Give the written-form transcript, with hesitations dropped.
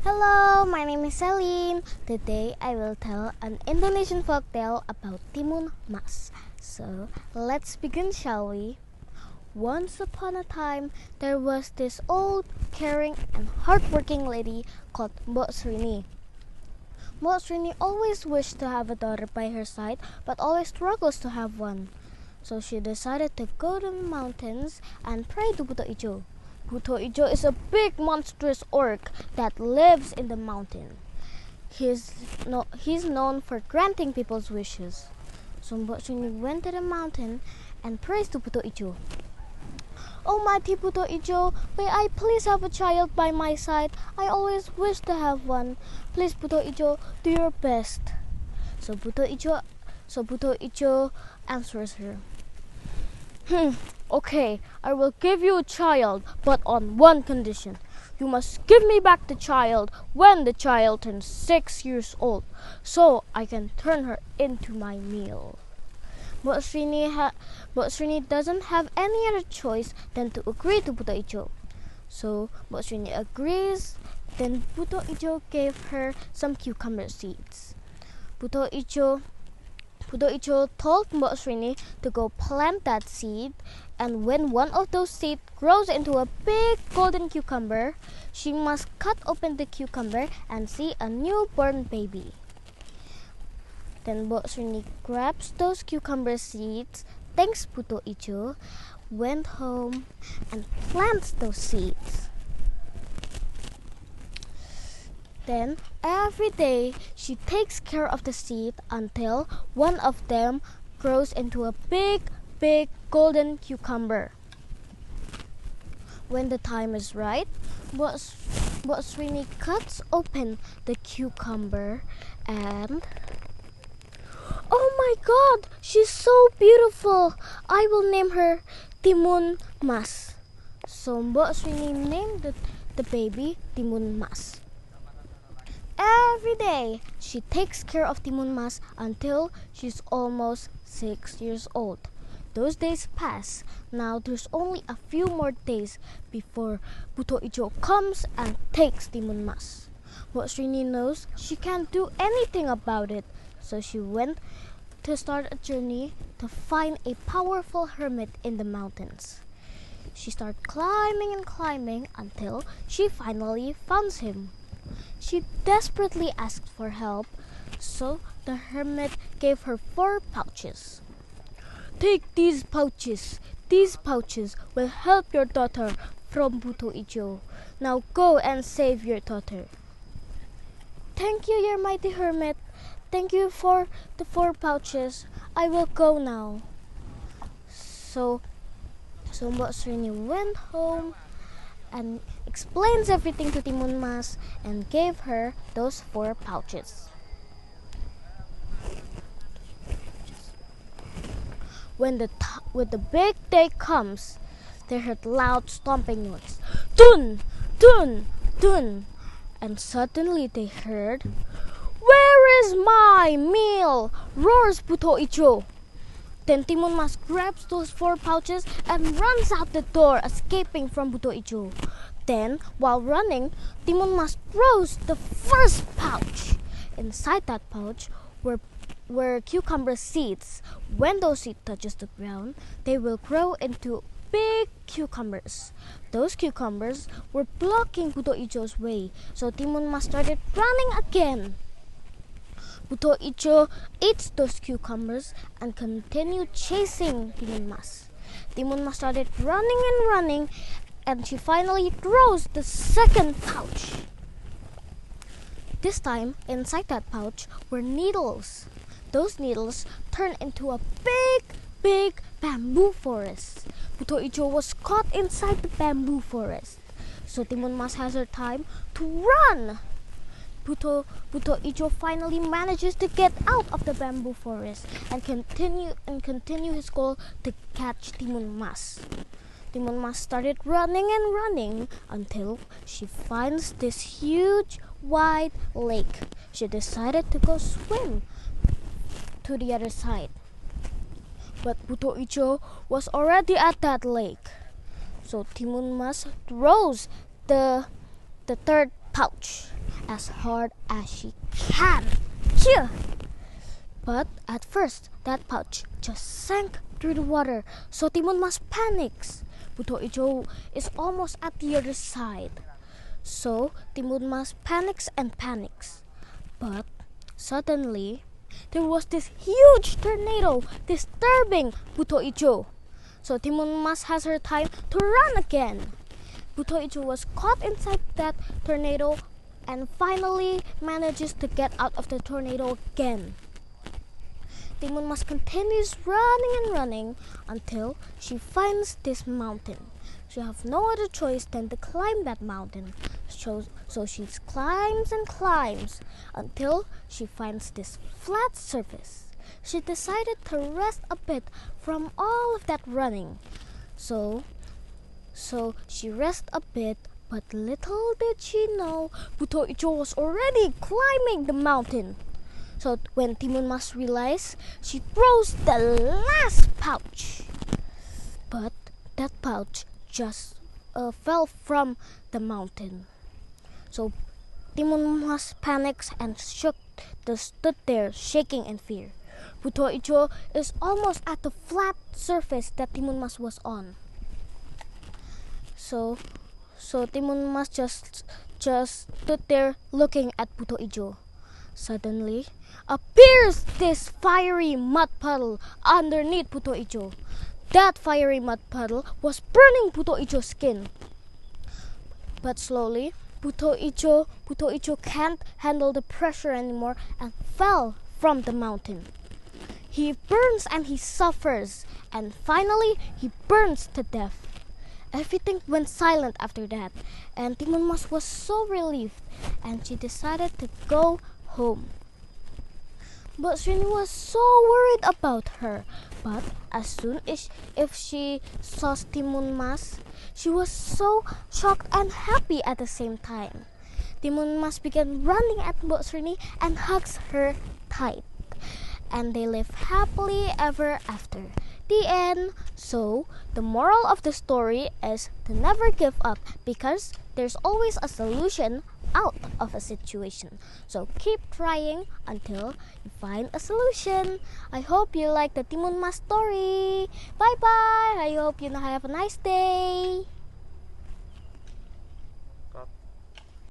Hello, my name is Celine. Today I will tell an Indonesian folktale about Timun Mas. So, let's begin, shall we? Once upon a time, there was this old, caring, and hardworking lady called Mbok Srini. Mbok Srini always wished to have a daughter by her side, but always struggles to have one. So she decided to go to the mountains and pray to Buto Ijo. Buto Ijo is a big monstrous orc that lives in the mountain. He's known for granting people's wishes. So Mbok Srini went to the mountain and prayed to Buto Ijo. "Oh mighty Buto Ijo, may I please have a child by my side? I always wish to have one. Please Buto Ijo, do your best." So Buto Ijo answers her. Okay, I will give you a child, but on one condition. You must give me back the child when the child turns 6 years old, so I can turn her into my meal." Mbok Srini doesn't have any other choice than to agree to Buto Ijo. So Mbok Srini agrees. Then Buto Ijo gave her some cucumber seeds. Buto Ijo told Mbok Srini to go plant that seed, and when one of those seeds grows into a big golden cucumber, she must cut open the cucumber and see a newborn baby. Then Mbok Srini grabs those cucumber seeds, thanks Buto Ijo, went home and plants those seeds. Then every day she takes care of the seed until one of them grows into a big golden cucumber. When the time is right, Mbok Srini cuts open the cucumber and "Oh my God, she's so beautiful! I will name her Timun Mas." So Mbok Srini named the baby Timun Mas. Every day, she takes care of Timun Mas until she's almost 6 years old. Those days pass. Now there's only a few more days before Buto Ijo comes and takes Timun Mas. Mbok Srini knows she can't do anything about it, so she went to start a journey to find a powerful hermit in the mountains. She started climbing and climbing until she finally found him. She desperately asked for help, so the hermit gave her 4 pouches. "Take these pouches. These pouches will help your daughter from Buto Ijo. Now go and save your daughter." "Thank you, your mighty hermit. Thank you for the 4 pouches. I will go now." So Mbok Srini went home and explains everything to Timun Mas and gave her those 4 pouches. When the big day comes, they heard loud stomping noise. Dun, dun, dun. And suddenly they heard, "Where is my meal?" roars Buto Ijo. Then Timun Mas grabs those 4 pouches and runs out the door, escaping from Buto Ijo. Then, while running, Timun Mas throws the first pouch. Inside that pouch were cucumber seeds. When those seeds touches the ground, they will grow into big cucumbers. Those cucumbers were blocking Buto Ijo's way, so Timun Mas started running again. Buto Ijo eats those cucumbers and continued chasing Timun Mas. Timun Mas started running and running, and she finally throws the second pouch. This time, inside that pouch were needles. Those needles turned into a big bamboo forest. Buto Ijo was caught inside the bamboo forest. So Timun Mas has her time to run. Buto Ijo finally manages to get out of the bamboo forest and continue his goal to catch Timun Mas. Timun Mas started running and running until she finds this huge wide lake. She decided to go swim to the other side. But Buto Ijo was already at that lake. So Timun Mas throws the third pouch, as hard as she can. Cheer! But at first, that pouch just sank through the water, so Timun Mas panics. Buto Ijo is almost at the other side. So Timun Mas panics and panics. But suddenly, there was this huge tornado disturbing Buto Ijo. So Timun Mas has her time to run again. Buto Ijo was caught inside that tornado and finally manages to get out of the tornado again. Timun Mas continues running and running until she finds this mountain. She has no other choice than to climb that mountain. So she climbs and climbs until she finds this flat surface. She decided to rest a bit from all of that running. So she rests a bit, but little did she know Buto Ijo was already climbing the mountain. So when Timun Mas realized, she throws the last pouch. But that pouch just fell from the mountain. So Timun Mas panics and stood there shaking in fear. Buto Ijo is almost at the flat surface that Timun Mas was on. So Timun Mas just stood there looking at Buto Ijo. Suddenly appears this fiery mud puddle underneath Buto Ijo. That fiery mud puddle was burning Buto Ijo's skin. But slowly, Buto Ijo can't handle the pressure anymore and fell from the mountain. He burns and he suffers, and finally he burns to death. Everything went silent after that, and Timun Mas was so relieved, and she decided to go home. But Srini was so worried about her. But as soon as if she saw Timun Mas, she was so shocked and happy at the same time. Timun Mas began running at Mbok Srini and hugs her tight. And they live happily ever after. The end. So, the moral of the story is to never give up because there's always a solution out of a situation. So keep trying until you find a solution. I hope you like the Timun Mas story. Bye bye. I hope you have a nice day.